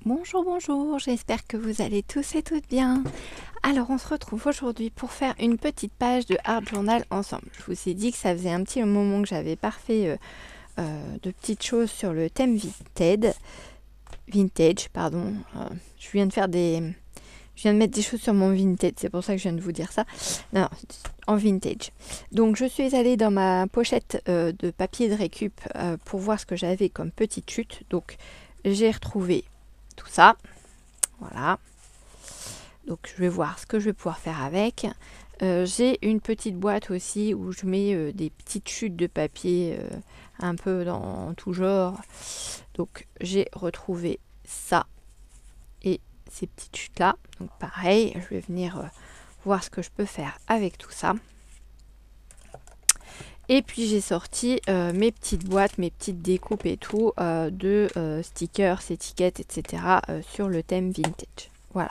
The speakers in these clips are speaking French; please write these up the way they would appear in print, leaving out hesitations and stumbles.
Bonjour, bonjour, j'espère que vous allez tous et toutes bien. Alors on se retrouve aujourd'hui pour faire une petite page de Art Journal ensemble. Je vous ai dit que ça faisait un petit moment que j'avais pas fait de petites choses sur le thème vintage, pardon. Je viens de mettre des choses sur mon vintage, c'est pour ça que je viens de vous dire ça. Non, en vintage. Donc je suis allée dans ma pochette de papier de récup pour voir ce que j'avais comme petite chute. Donc j'ai retrouvé tout ça, voilà. Donc je vais voir ce que je vais pouvoir faire avec. J'ai une petite boîte aussi où je mets des petites chutes de papier un peu dans tout genre. Donc j'ai retrouvé ça et ces petites chutes là. Donc pareil, je vais venir voir ce que je peux faire avec tout ça. Et puis j'ai sorti mes petites boîtes, mes petites découpes et tout de stickers, étiquettes, etc. Sur le thème vintage. Voilà.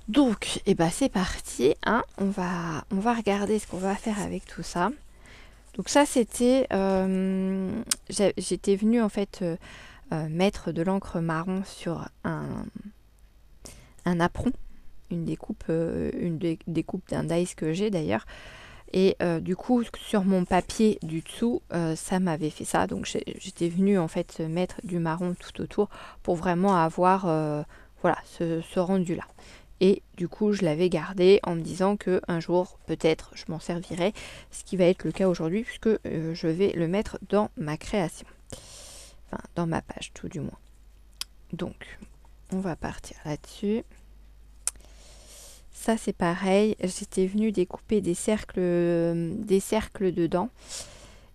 Donc, c'est parti. Hein, on va regarder ce qu'on va faire avec tout ça. Donc ça, c'était... j'étais venue en fait mettre de l'encre marron sur un apron. Une découpe d'un dice que j'ai d'ailleurs. Et du coup, sur mon papier du dessous, ça m'avait fait ça. Donc j'étais venue en fait mettre du marron tout autour pour vraiment avoir voilà, ce rendu-là. Et du coup, je l'avais gardé en me disant que un jour, peut-être, je m'en servirai. Ce qui va être le cas aujourd'hui puisque je vais le mettre dans ma création. Enfin, dans ma page tout du moins. Donc, on va partir là-dessus. Ça c'est pareil, j'étais venue découper des cercles dedans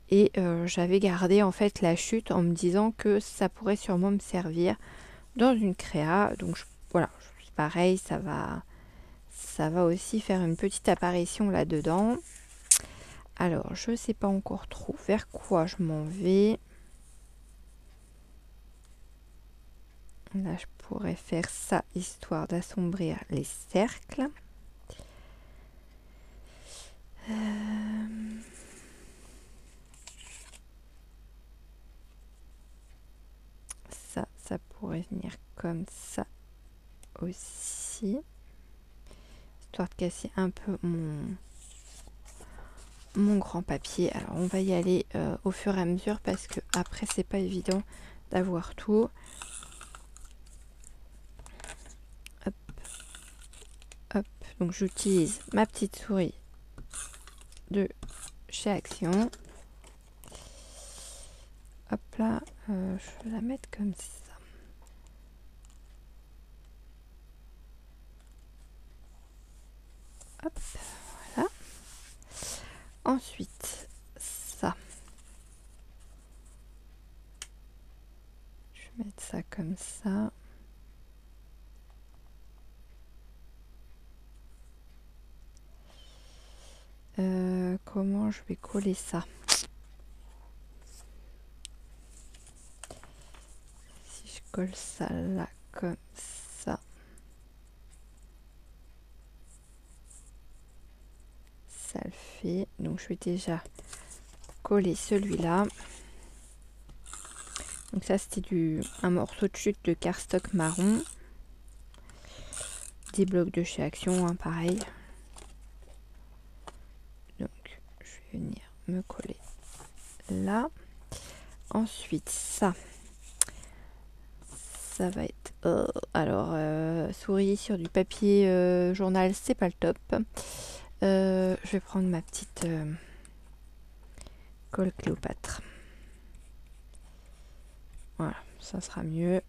et j'avais gardé en fait la chute en me disant que ça pourrait sûrement me servir dans une créa. Donc voilà, c'est pareil, ça va aussi faire une petite apparition là-dedans. Alors je sais pas encore trop vers quoi je m'en vais. Là je pourrais faire ça histoire d'assombrir les cercles. Ça pourrait venir comme ça aussi, histoire de casser un peu mon grand papier. Alors on va y aller au fur et à mesure parce que après c'est pas évident d'avoir tout. Hop, hop. Donc j'utilise ma petite souris de chez Action. Hop là, je vais la mettre comme ça. Hop, voilà. Ensuite, ça. Je vais mettre ça comme ça. Comment je vais coller ça? Si je colle ça là comme ça, ça le fait. Donc je vais déjà coller celui-là. Donc ça c'était un morceau de chute de cardstock marron. Des blocs de chez Action, hein, pareil. Donc je vais venir me coller là. Ensuite ça va être souris sur du papier journal, c'est pas le top. Je vais prendre ma petite colle Cléopâtre. Voilà, ça sera mieux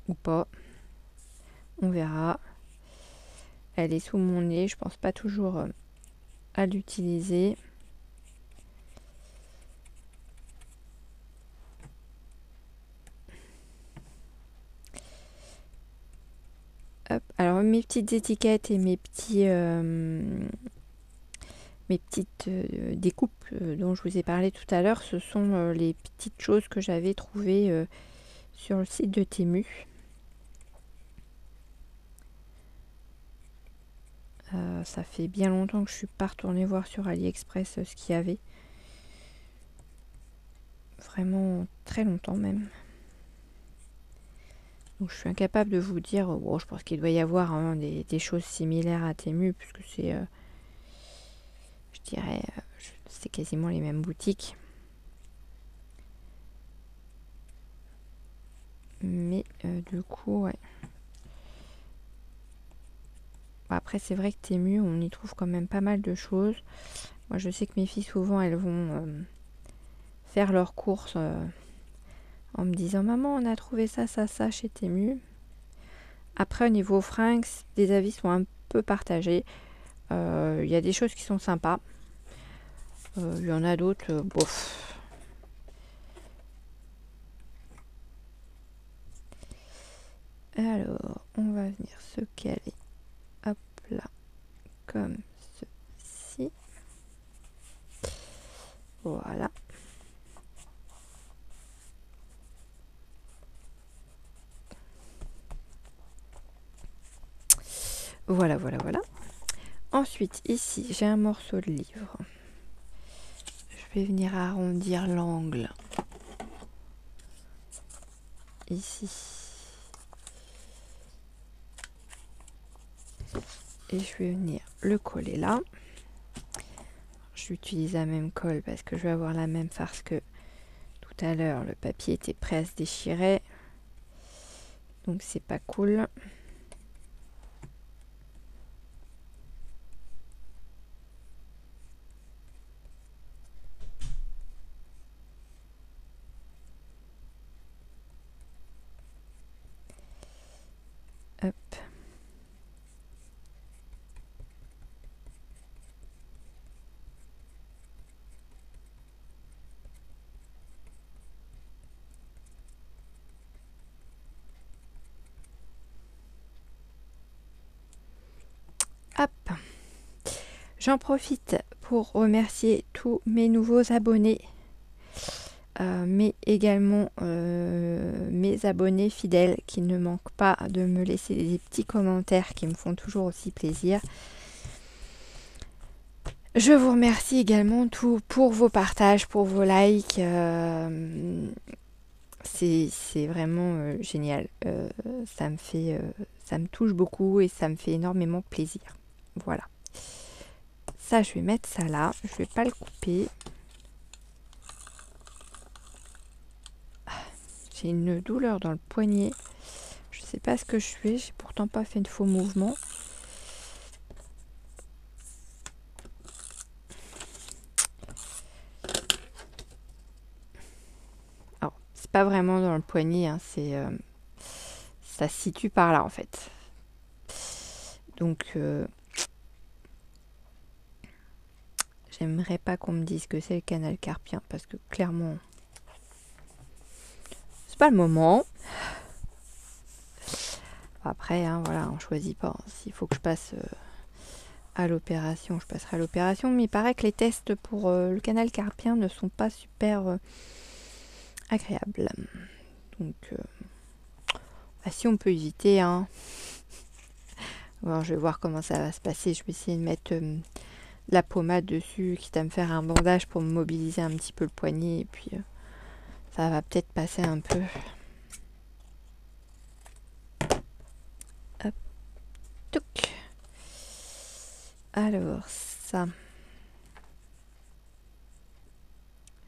ou pas, on verra. Elle est sous mon nez, je pense pas toujours à l'utiliser. Hop. Alors mes petites étiquettes et mes petites découpes dont je vous ai parlé tout à l'heure, ce sont les petites choses que j'avais trouvées sur le site de Temu. Ça fait bien longtemps que je suis pas retournée voir sur AliExpress ce qu'il y avait. Vraiment très longtemps même. Donc je suis incapable de vous dire, bon, je pense qu'il doit y avoir hein, des choses similaires à Temu, puisque c'est, je dirais, c'est quasiment les mêmes boutiques. Mais du coup, ouais. Après, c'est vrai que Temu, on y trouve quand même pas mal de choses. Moi, je sais que mes filles, souvent, elles vont faire leurs courses en me disant « Maman, on a trouvé ça, ça, ça chez Temu ». Après, au niveau fringues, les avis sont un peu partagés. Il y a des choses qui sont sympas. Il y en a d'autres, bof. Alors, on va venir se caler. Hop là, comme ceci. Voilà. Voilà, voilà, voilà. Ensuite, ici, j'ai un morceau de livre. Je vais venir arrondir l'angle. Ici. Et je vais venir le coller là. J'utilise la même colle parce que je vais avoir la même farce que tout à l'heure. Le papier était prêt à se déchirer. Donc c'est pas cool. Hop. Hop. J'en profite pour remercier tous mes nouveaux abonnés, mais également mes abonnés fidèles qui ne manquent pas de me laisser des petits commentaires qui me font toujours aussi plaisir. Je vous remercie également tout pour vos partages, pour vos likes. C'est vraiment génial. Ça me touche beaucoup et ça me fait énormément plaisir. Voilà. Ça, je vais mettre ça là. Je vais pas le couper. J'ai une douleur dans le poignet. Je sais pas ce que je fais. J'ai pourtant pas fait de faux mouvement. Alors, c'est pas vraiment dans le poignet. Hein, ça se situe par là en fait. Donc, j'aimerais pas qu'on me dise que c'est le canal carpien parce que clairement, c'est pas le moment. Après, hein, voilà, on choisit pas. S'il faut que je passe à l'opération, je passerai à l'opération. Mais il paraît que les tests pour le canal carpien ne sont pas super agréables. Donc, si on peut éviter, hein. Alors, je vais voir comment ça va se passer. Je vais essayer de mettre la pommade dessus, quitte à me faire un bandage pour me mobiliser un petit peu le poignet. Et puis, ça va peut-être passer un peu. Hop. Touc. Alors, ça.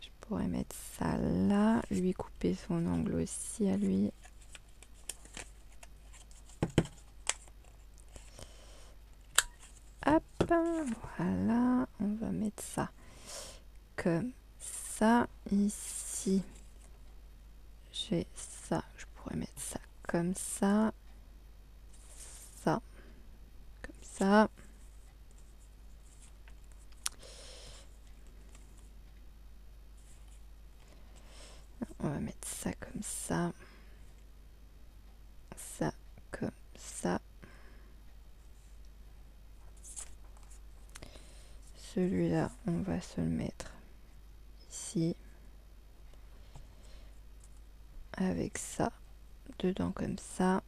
Je pourrais mettre ça là. Lui couper son angle aussi à lui. Hop, voilà, on va mettre ça comme ça. Ici, j'ai ça, je pourrais mettre ça comme ça, comme ça. On va mettre ça comme ça comme ça. Celui-là, on va se le mettre ici. Avec ça dedans comme ça.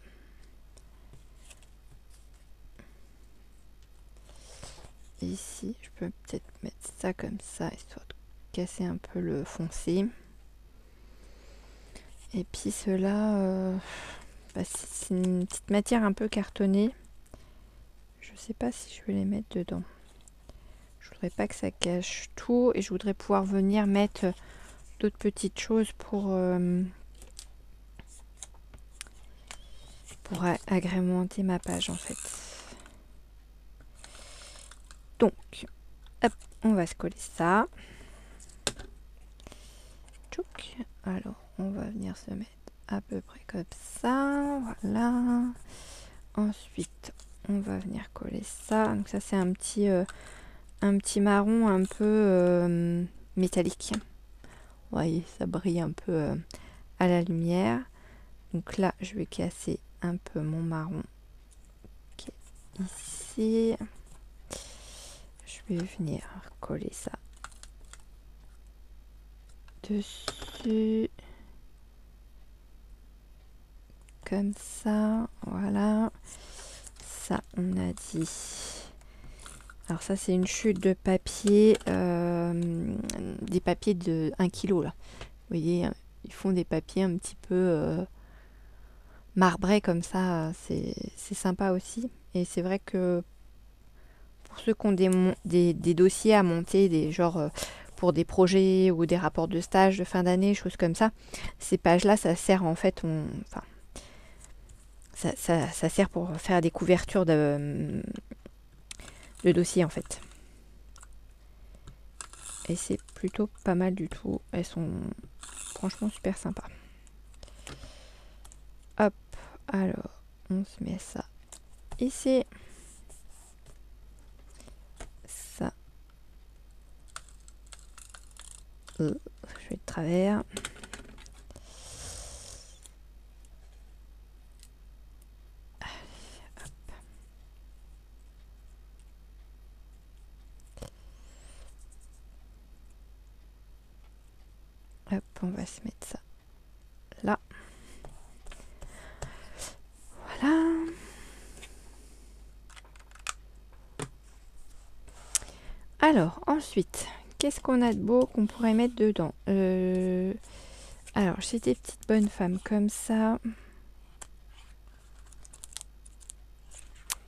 Ici, je peux peut-être mettre ça comme ça, histoire de casser un peu le foncé. Et puis cela, c'est une petite matière un peu cartonnée. Je sais pas si je vais les mettre dedans. Je voudrais pas que ça cache tout et je voudrais pouvoir venir mettre d'autres petites choses pour agrémenter ma page en fait. Donc, hop, on va se coller ça. Tchouk. Alors, on va venir se mettre à peu près comme ça. Voilà. Ensuite, on va venir coller ça. Donc ça, c'est un petit marron un peu métallique. Vous voyez, ça brille un peu à la lumière. Donc là, je vais casser un peu mon marron qui est ici. Je vais venir coller ça dessus. Comme ça, voilà. Ça, on a dit. Alors ça, c'est une chute de papier, des papiers de 1 kg là. Vous voyez, ils font des papiers un petit peu marbrés comme ça, c'est sympa aussi. Et c'est vrai que pour ceux qui ont des dossiers à monter, des genre pour des projets ou des rapports de stage de fin d'année, choses comme ça, ces pages-là, ça sert en fait, enfin, ça sert pour faire des couvertures de dossiers en fait. Et c'est plutôt pas mal du tout. Elles sont franchement super sympas. Hop, alors on se met ça ici. Ça. Je vais de travers. Hop, on va se mettre ça là. Voilà. Alors, ensuite, qu'est-ce qu'on a de beau qu'on pourrait mettre dedans Alors, j'ai des petites bonnes femmes comme ça.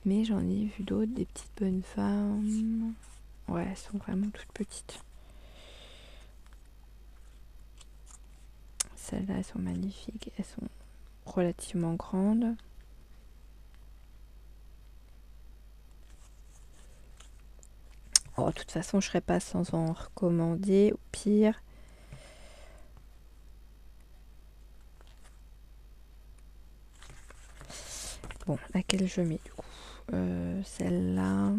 Mais j'en ai vu d'autres, des petites bonnes femmes. Ouais, elles sont vraiment toutes petites. Celles-là, elles sont magnifiques. Elles sont relativement grandes. Oh, de toute façon, je ne serais pas sans en recommander. Au pire. Bon, laquelle je mets du coup celle-là.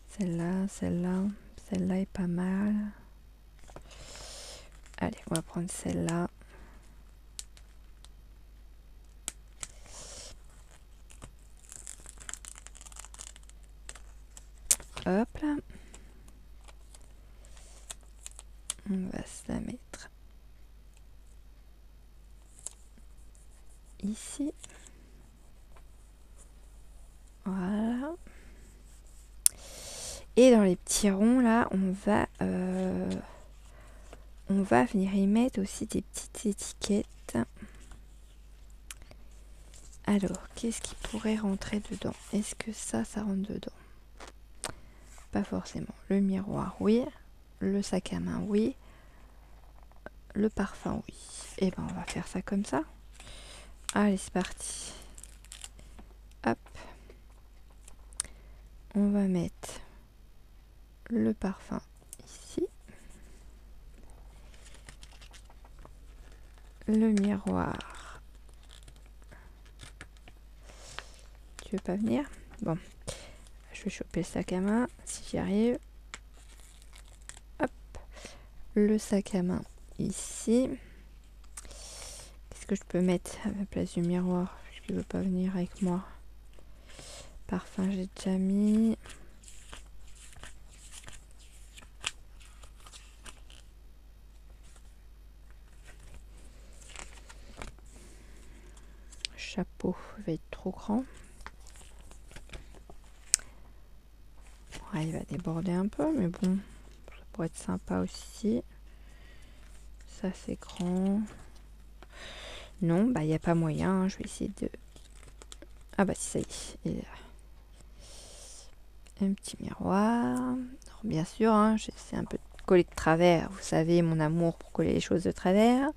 Celle-là, celle-là. Celle-là est pas mal. Allez, on va prendre celle-là. Hop là. On va se la mettre ici. Voilà. Et dans les petits ronds là, on va venir y mettre aussi des petites étiquettes. Alors, qu'est-ce qui pourrait rentrer dedans? Est-ce que ça rentre dedans? Pas forcément. Le miroir, oui. Le sac à main, oui. Le parfum, oui. Et ben, on va faire ça comme ça. Allez, c'est parti. Hop. On va mettre le parfum ici. Le miroir. Tu veux pas venir? Bon. Je vais choper le sac à main si j'y arrive. Hop. Le sac à main ici. Qu'est-ce que je peux mettre à la place du miroir? Parce qu'il ne veut pas venir avec moi. Parfum, j'ai déjà mis. Chapeau va être trop grand. Ouais, il va déborder un peu, mais bon, ça pourrait être sympa aussi. Ça, c'est grand. Non, bah il n'y a pas moyen. Hein. Je vais essayer de... Ah bah si, ça y est. Il est là. Un petit miroir. Alors, bien sûr, hein, j'essaie un peu de coller de travers. Vous savez, mon amour pour coller les choses de travers.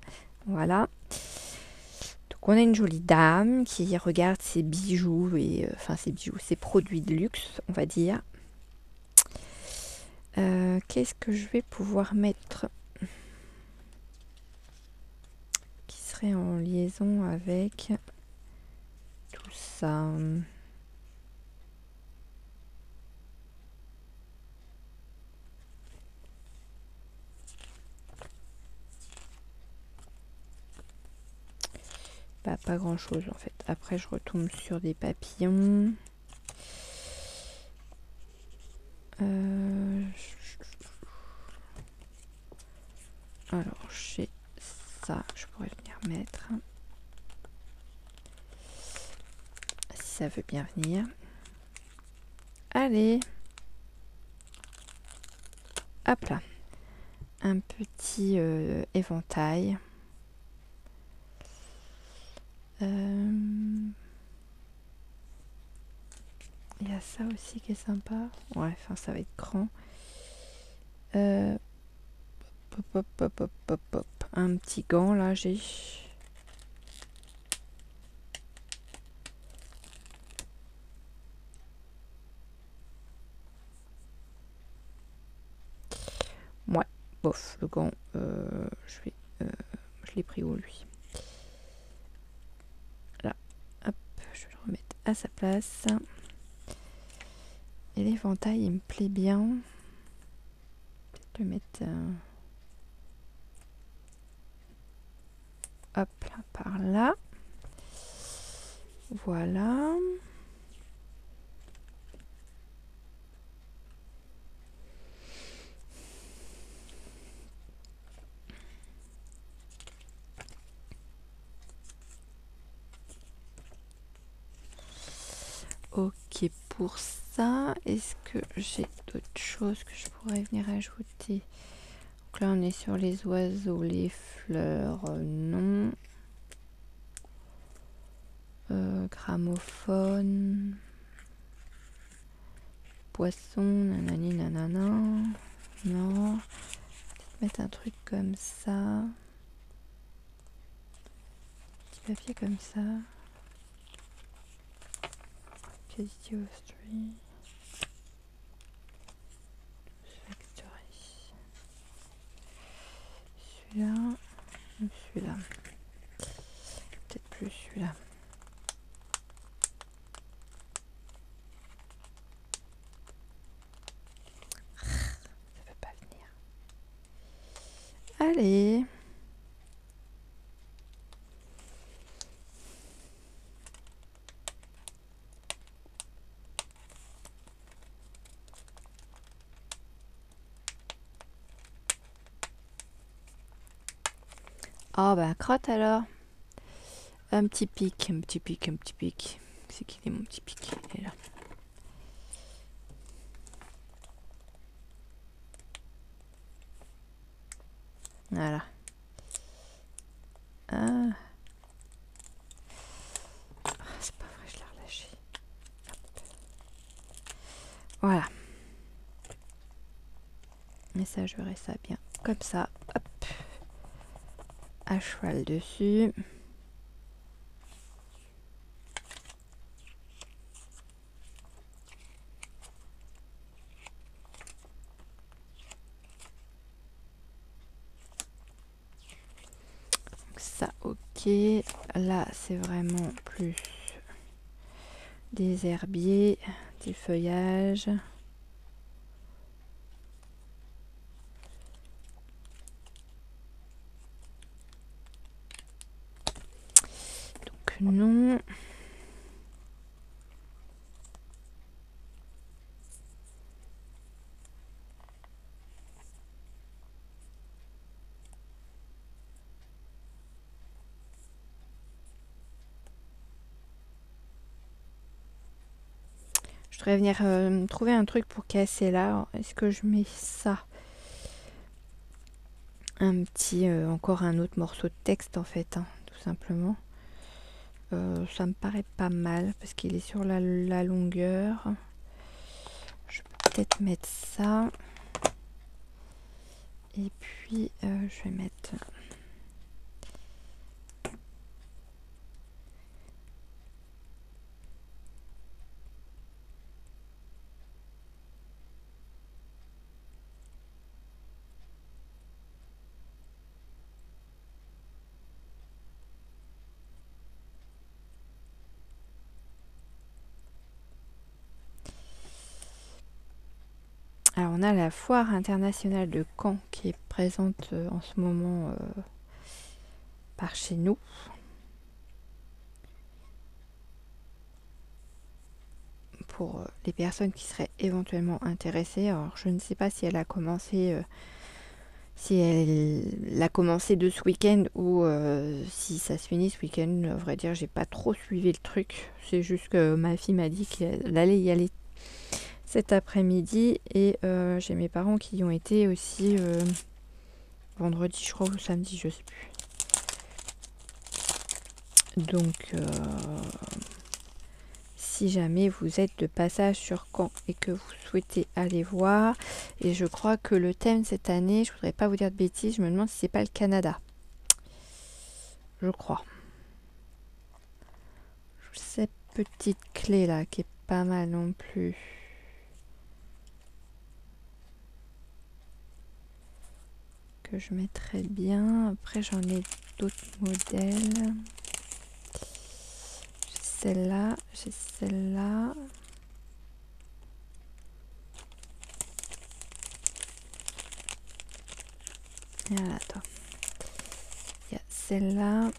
Voilà. Donc on a une jolie dame qui regarde ses bijoux, et enfin ses bijoux, ses produits de luxe, on va dire. Qu'est-ce que je vais pouvoir mettre qui serait en liaison avec tout ça? Bah, pas grand chose en fait. Après je retombe sur des papillons. Alors j'ai ça, je pourrais venir mettre. Si ça veut bien venir. Allez. Hop là. Un petit éventail. Il y a ça aussi qui est sympa. Ouais, enfin ça va être grand. Pop, pop, pop, pop, pop, pop. Un petit gant là, j'ai. Ouais, bof, le gant, je l'ai pris où lui? Là, hop, je vais le remettre à sa place. Et l'éventail, il me plaît bien. Peut-être le mettre hop là, par là. Voilà. Ok, pour ça, est-ce que j'ai d'autres choses que je pourrais venir ajouter? Donc là, on est sur les oiseaux, les fleurs, non. Gramophone. Poisson, nanani, nanana. Non. Peut-être mettre un truc comme ça. Petit papier comme ça. Quality of Street. Factory. Celui-là. Ou celui-là. Peut-être plus celui-là. Ça peut pas venir. Allez. Ah bah crotte alors. Un petit pic, un petit pic, un petit pic. C'est qu'il est mon petit pic? Il est là. Voilà. Ah. C'est pas vrai, je l'ai relâché. Hop. Voilà. Et ça, je verrai ça bien comme ça. Hop. À cheval dessus. Donc ça, ok. Là, c'est vraiment plus des herbiers, des feuillages. Donc non. Je devrais venir trouver un truc pour casser là. Est-ce que je mets ça? Un petit, encore un autre morceau de texte en fait. Hein. Tout simplement. Ça me paraît pas mal parce qu'il est sur la longueur. Je peux peut-être mettre ça. Et puis je vais mettre... Alors on a la foire internationale de Caen qui est présente en ce moment par chez nous. Pour les personnes qui seraient éventuellement intéressées. Alors je ne sais pas si elle a commencé de ce week-end ou si ça se finit ce week-end. À vrai dire, j'ai pas trop suivi le truc. C'est juste que ma fille m'a dit qu'elle allait y aller cet après-midi et j'ai mes parents qui y ont été aussi vendredi, je crois, ou samedi, je sais plus. Donc si jamais vous êtes de passage sur Caen et que vous souhaitez aller voir, et je crois que le thème cette année, je voudrais pas vous dire de bêtises, je me demande si c'est pas le Canada. Je crois. Cette petite clé là qui est pas mal non plus. Que je mettrais bien. Après j'en ai d'autres modèles. J'ai celle-là, j'ai celle-là. Voilà, attends. Il y a celle-là.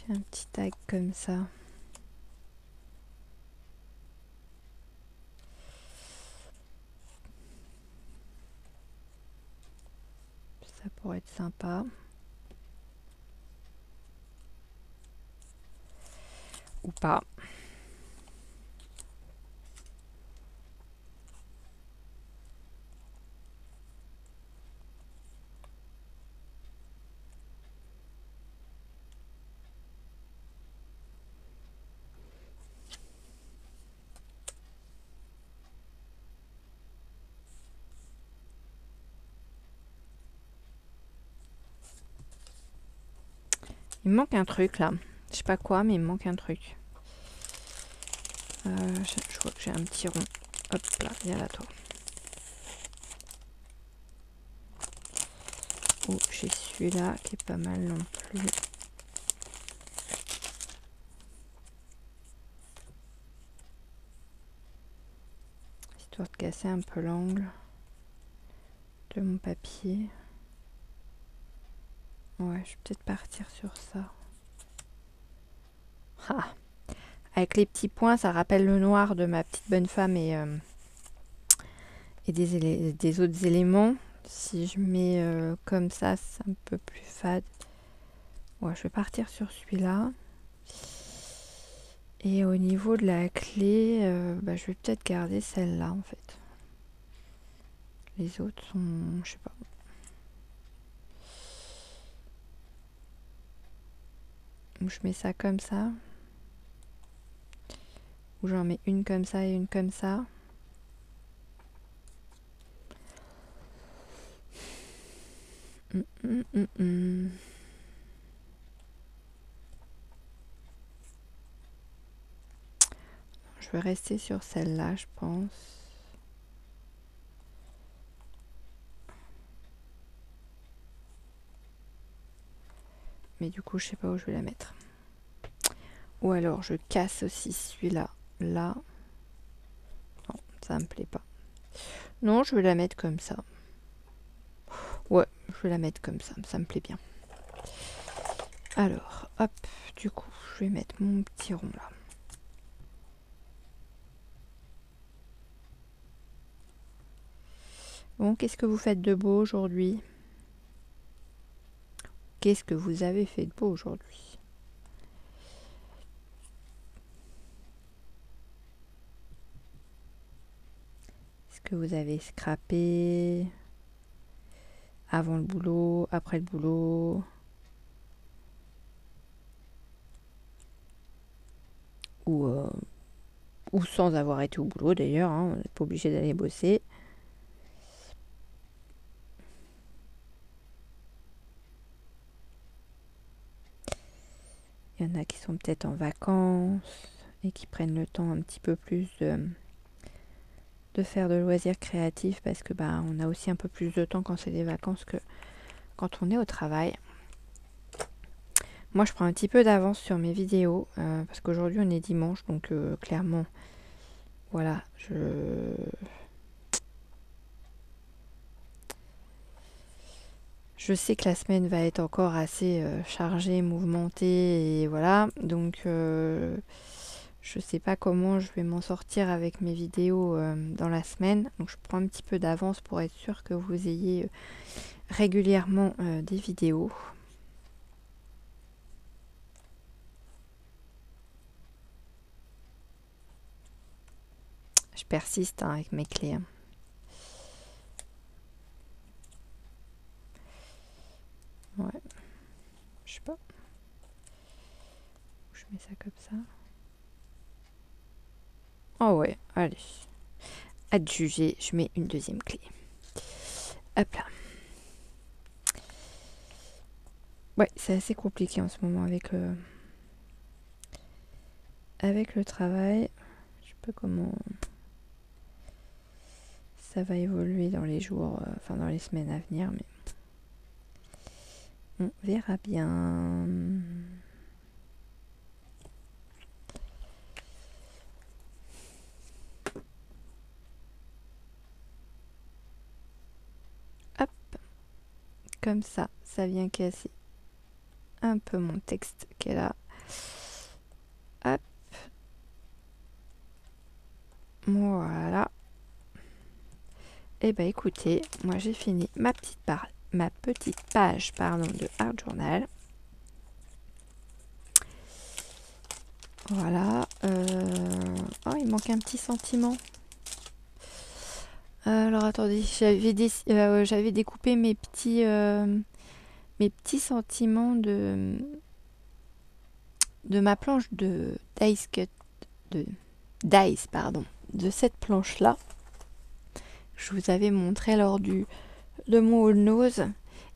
J'ai un petit tag comme ça. Ça pourrait être sympa. Ou pas. Il me manque un truc là. Je sais pas quoi, mais il me manque un truc. Je vois que j'ai un petit rond. Hop là, viens là toi. Oh, j'ai celui-là qui est pas mal non plus. Histoire de casser un peu l'angle de mon papier. Ouais, je vais peut-être partir sur ça. Ah, avec les petits points, ça rappelle le noir de ma petite bonne femme et des autres éléments. Si je mets comme ça, c'est un peu plus fade. Ouais, je vais partir sur celui-là. Et au niveau de la clé, je vais peut-être garder celle-là en fait. Les autres sont, je sais pas. Ou je mets ça comme ça. Ou j'en mets une comme ça et une comme ça. Je vais rester sur celle-là, je pense. Mais du coup, je sais pas où je vais la mettre. Ou alors, je casse aussi celui-là, là. Non, ça me plaît pas. Non, je vais la mettre comme ça. Ouais, je vais la mettre comme ça me plaît bien. Alors, hop, du coup, je vais mettre mon petit rond là. Bon, qu'est-ce que vous faites de beau aujourd'hui? qu'est-ce que vous avez fait de beau aujourd'hui? Est-ce que vous avez scrappé avant le boulot, après le boulot? Ou sans avoir été au boulot d'ailleurs, hein, on n'est pas obligé d'aller bosser. Il y en a qui sont peut-être en vacances et qui prennent le temps un petit peu plus de faire de loisirs créatifs parce que bah on a aussi un peu plus de temps quand c'est des vacances que quand on est au travail. Moi je prends un petit peu d'avance sur mes vidéos parce qu'aujourd'hui on est dimanche, donc clairement voilà, je sais que la semaine va être encore assez chargée, mouvementée et voilà, donc je sais pas comment je vais m'en sortir avec mes vidéos dans la semaine, donc je prends un petit peu d'avance pour être sûr que vous ayez régulièrement des vidéos. Je persiste hein, avec mes clés. Ouais. Je sais pas. Je mets ça comme ça. Oh ouais, allez. À te juger, je mets une deuxième clé. Hop là. Ouais, c'est assez compliqué en ce moment avec le travail. Je sais pas comment ça va évoluer dans les jours, enfin dans les semaines à venir, mais on verra bien. Hop, comme ça vient casser un peu mon texte qui est là. Hop, voilà. Et bah écoutez, moi j'ai fini ma petite page de Art Journal. Voilà. Oh, il manque un petit sentiment. Alors attendez, j'avais découpé mes petits sentiments de ma planche de dice cut, de cette planche là. Je vous avais montré lors de mon haul nose.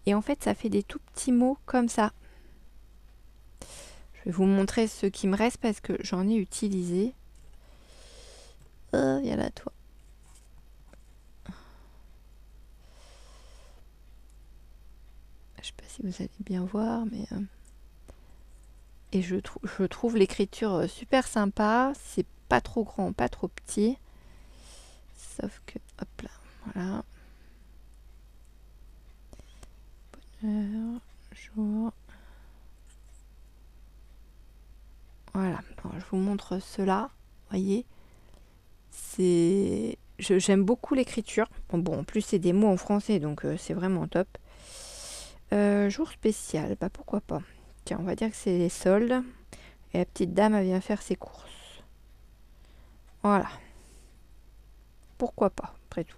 Et en fait, ça fait des tout petits mots comme ça. Je vais vous montrer ceux qui me restent parce que j'en ai utilisé. Il y a là, toi. Je sais pas si vous allez bien voir, mais... Et je trouve l'écriture super sympa. C'est pas trop grand, pas trop petit. Sauf que, hop là, voilà. Bonheur, jour. Voilà, alors, je vous montre cela. Voyez, j'aime beaucoup l'écriture. Bon, en plus c'est des mots en français, donc c'est vraiment top. Jour spécial, bah pourquoi pas. Tiens, on va dire que c'est les soldes. Et la petite dame, elle vient faire ses courses. Voilà. Pourquoi pas, après tout.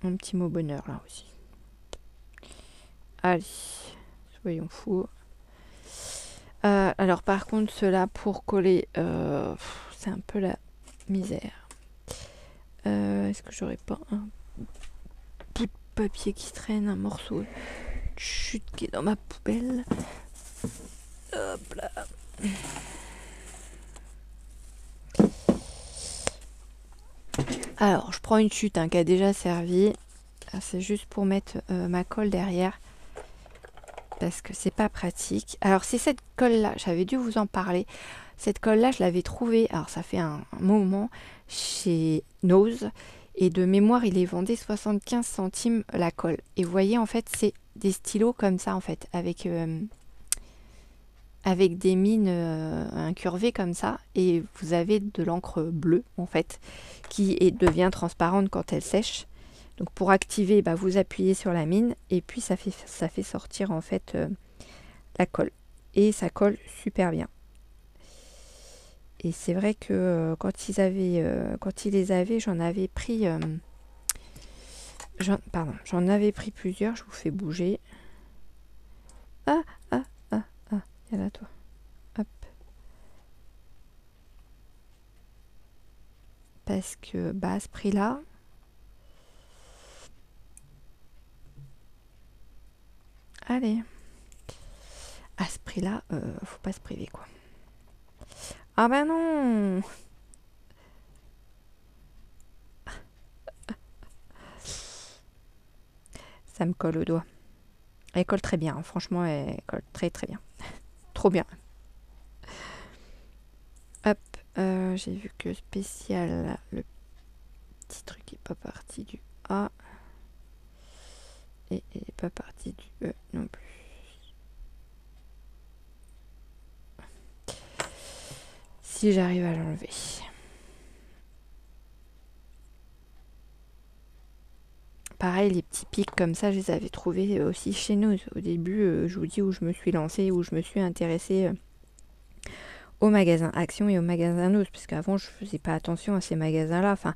Un petit mot bonheur là aussi. Allez, soyons fous. Alors par contre, cela pour coller, c'est un peu la misère. Est-ce que j'aurais pas un bout de papier qui traîne, un morceau de chute qui est dans ma poubelle? Hop là. Alors, je prends une chute qui a déjà servi. C'est juste pour mettre ma colle derrière. Parce que c'est pas pratique. Alors, c'est cette colle-là. J'avais dû vous en parler. Cette colle-là, je l'avais trouvée. Alors, ça fait un moment chez Nose. Et de mémoire, il les vendait 75 centimes la colle. Et vous voyez, en fait, c'est des stylos comme ça, en fait. Avec des mines incurvées comme ça. Et vous avez de l'encre bleue, en fait, qui devient transparente quand elle sèche. Donc pour activer, bah, vous appuyez sur la mine et puis ça fait sortir en fait la colle. Et ça colle super bien. Et c'est vrai que quand ils les avaient, j'en avais pris... j'en avais pris plusieurs, je vous fais bouger. Ah, ah, ah, ah, il y en a toi. Hop. Parce que, bah, à ce prix-là... Allez. À ce prix-là, faut pas se priver, quoi. Ah ben non! Ça me colle au doigt. Elle colle très bien, hein. Franchement, elle colle très très bien. Trop bien. Hop, j'ai vu que spécial, le petit truc est pas parti du A. Et il n'est pas parti du E non plus. Si j'arrive à l'enlever. Pareil, les petits pics comme ça, je les avais trouvés aussi chez nous. Au début, je vous dis où je me suis lancée, où je me suis intéressée au magasin Action et au magasin Nose. Parce qu'avant, je faisais pas attention à ces magasins-là. Enfin,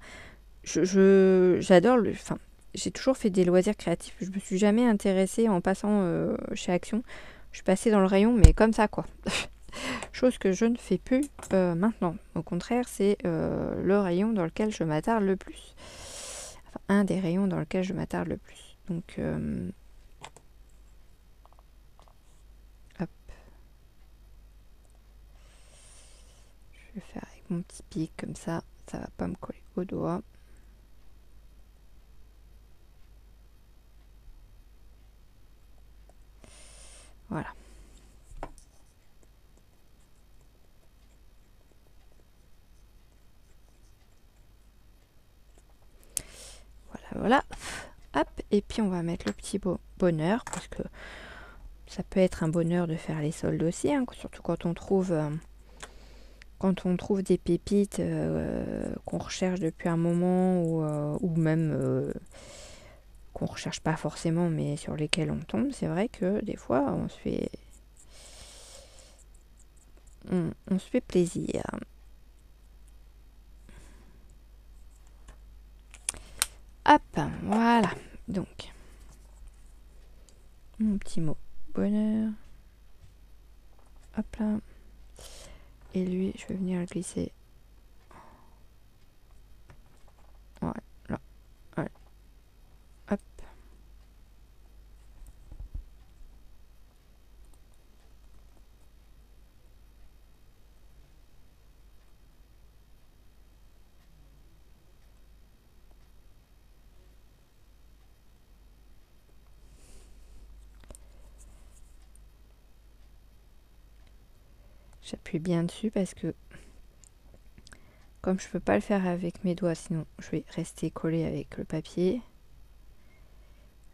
j'adore le... Enfin, j'ai toujours fait des loisirs créatifs. Je me suis jamais intéressée en passant chez Action. Je suis passée dans le rayon, mais comme ça, quoi. Chose que je ne fais plus maintenant. Au contraire, c'est le rayon dans lequel je m'attarde le plus. Enfin, un des rayons dans lequel je m'attarde le plus. Donc, hop. Je vais faire avec mon petit pic comme ça. Ça va pas me coller au doigt. Voilà. Voilà. Hop. Et puis on va mettre le petit bonheur. Parce que ça peut être un bonheur de faire les soldes aussi. Hein, surtout quand on trouve des pépites qu'on recherche depuis un moment. Ou même... qu'on recherche pas forcément, mais sur lesquels on tombe. C'est vrai que des fois, on se fait plaisir. Hop, voilà. Donc, mon petit mot bonheur. Hop là. Et lui, je vais venir le glisser. Voilà. Voilà. Hop. J'appuie bien dessus parce que comme je peux pas le faire avec mes doigts, sinon je vais rester collé avec le papier.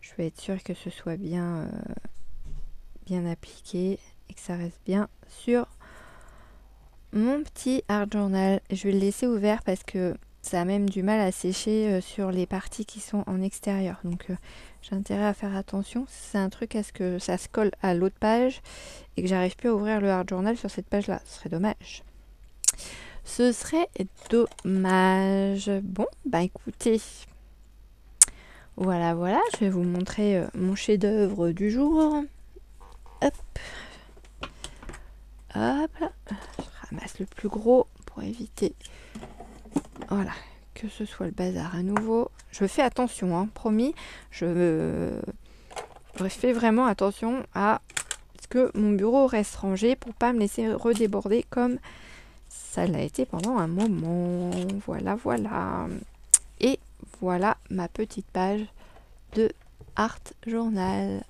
Je vais être sûre que ce soit bien appliqué et que ça reste bien sur mon petit art journal. Je vais le laisser ouvert parce que ça a même du mal à sécher sur les parties qui sont en extérieur. Donc j'ai intérêt à faire attention. C'est un truc à ce que ça se colle à l'autre page et que j'arrive plus à ouvrir le art journal sur cette page là. Ce serait dommage. Ce serait dommage. Bon, bah écoutez. Voilà, je vais vous montrer mon chef-d'œuvre du jour. Hop. Hop là. Je ramasse le plus gros pour éviter... Voilà, que ce soit le bazar à nouveau. Je fais attention, hein, promis. Je fais vraiment attention à ce que mon bureau reste rangé pour pas me laisser redéborder comme ça l'a été pendant un moment. Voilà. Et voilà ma petite page de Art Journal.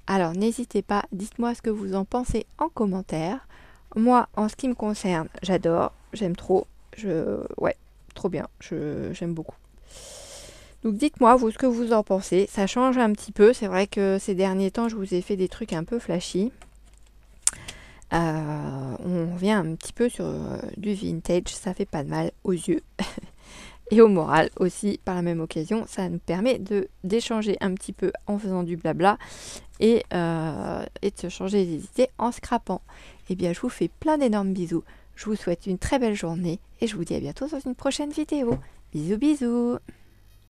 Alors n'hésitez pas, dites-moi ce que vous en pensez en commentaire. Moi, en ce qui me concerne, j'adore, j'aime trop. Ouais, trop bien, j'aime beaucoup. Donc dites-moi vous ce que vous en pensez. Ça change un petit peu. C'est vrai que ces derniers temps, je vous ai fait des trucs un peu flashy. On revient un petit peu sur du vintage. Ça fait pas de mal aux yeux. et au moral aussi par la même occasion. Ça nous permet d'échanger un petit peu en faisant du blabla et de se changer les idées en scrapant. Et bien je vous fais plein d'énormes bisous. Je vous souhaite une très belle journée et je vous dis à bientôt dans une prochaine vidéo. Bisous bisous.